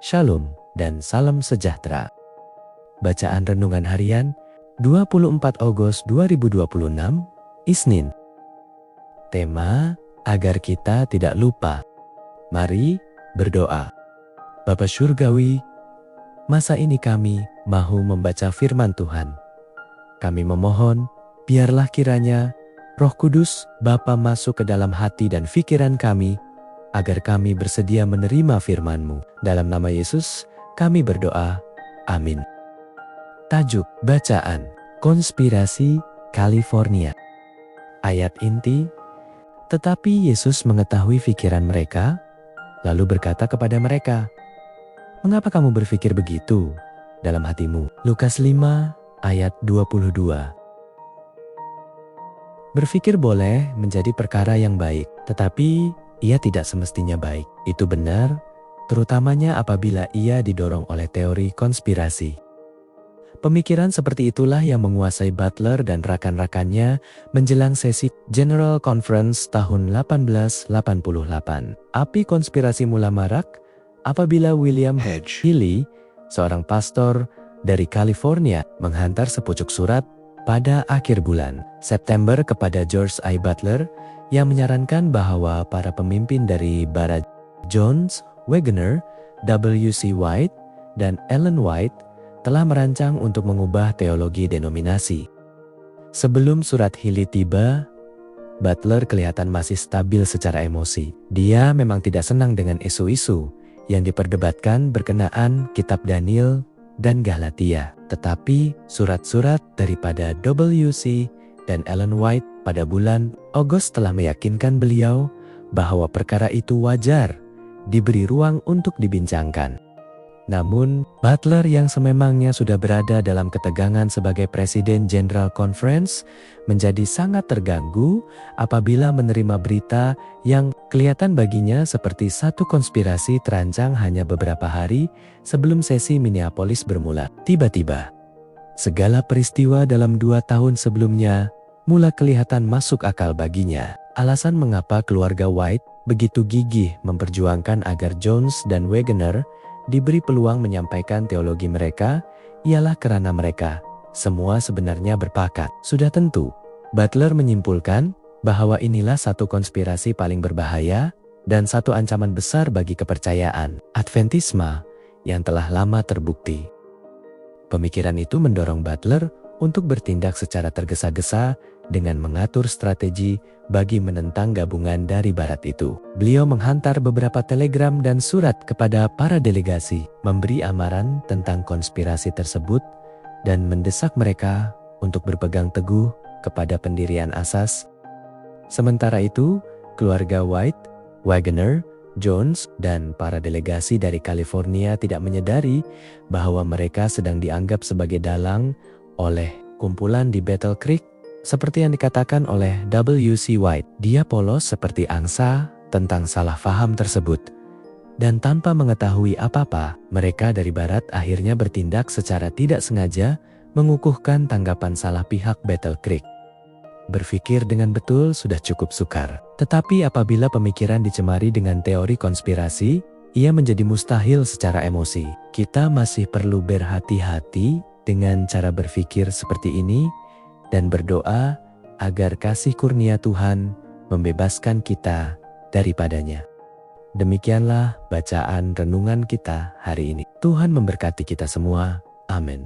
Shalom dan salam sejahtera. Bacaan Renungan Harian 24 Agustus 2026, Isnin. Tema, agar kita tidak lupa. Mari berdoa. Bapa Surgawi, masa ini kami mahu membaca firman Tuhan. Kami memohon, biarlah kiranya Roh Kudus Bapa masuk ke dalam hati dan pikiran kami, agar kami bersedia menerima firman-Mu. Dalam nama Yesus, kami berdoa. Amin. Tajuk bacaan, Konspirasi California. Ayat inti, tetapi Yesus mengetahui pikiran mereka, lalu berkata kepada mereka, "Mengapa kamu berpikir begitu dalam hatimu?" Lukas 5 ayat 22. Berpikir boleh menjadi perkara yang baik, tetapi ia tidak semestinya baik. Itu benar, terutamanya apabila ia didorong oleh teori konspirasi. Pemikiran seperti itulah yang menguasai Butler dan rakan-rakannya menjelang sesi General Conference tahun 1888. Api konspirasi mula marak apabila William Healy, seorang pastor dari California, menghantar sepucuk surat pada akhir bulan September kepada George I. Butler yang menyarankan bahwa para pemimpin dari Barat, John Waggoner, W.C. White, dan Ellen White telah merancang untuk mengubah teologi denominasi. Sebelum surat Healy tiba, Butler kelihatan masih stabil secara emosi. Dia memang tidak senang dengan isu-isu yang diperdebatkan berkenaan Kitab Daniel dan Galatia. Tetapi surat-surat daripada W.C. dan Ellen White pada bulan Agustus telah meyakinkan beliau bahwa perkara itu wajar diberi ruang untuk dibincangkan. Namun, Butler yang sememangnya sudah berada dalam ketegangan sebagai Presiden General Conference menjadi sangat terganggu apabila menerima berita yang kelihatan baginya seperti satu konspirasi terancang hanya beberapa hari sebelum sesi Minneapolis bermula. Tiba-tiba, segala peristiwa dalam 2 tahun sebelumnya mulai kelihatan masuk akal baginya. Alasan mengapa keluarga White begitu gigih memperjuangkan agar Jones dan Waggoner diberi peluang menyampaikan teologi mereka ialah karena mereka semua sebenarnya berpakat. Sudah tentu, Butler menyimpulkan bahwa inilah satu konspirasi paling berbahaya dan satu ancaman besar bagi kepercayaan Adventisme yang telah lama terbukti. Pemikiran itu mendorong Butler untuk bertindak secara tergesa-gesa dengan mengatur strategi bagi menentang gabungan dari barat itu. Beliau menghantar beberapa telegram dan surat kepada para delegasi, memberi amaran tentang konspirasi tersebut dan mendesak mereka untuk berpegang teguh kepada pendirian asas. Sementara itu, keluarga White, Waggoner, Jones, dan para delegasi dari California tidak menyadari bahwa mereka sedang dianggap sebagai dalang oleh kumpulan di Battle Creek. Seperti yang dikatakan oleh W.C. White, dia polos seperti angsa tentang salah faham tersebut. Dan tanpa mengetahui apa-apa, mereka dari barat akhirnya bertindak secara tidak sengaja mengukuhkan tanggapan salah pihak Battle Creek. Berpikir dengan betul sudah cukup sukar. Tetapi apabila pemikiran dicemari dengan teori konspirasi, ia menjadi mustahil secara emosi. Kita masih perlu berhati-hati dengan cara berpikir seperti ini dan berdoa agar kasih kurnia Tuhan membebaskan kita daripadanya. Demikianlah bacaan renungan kita hari ini. Tuhan memberkati kita semua. Amin.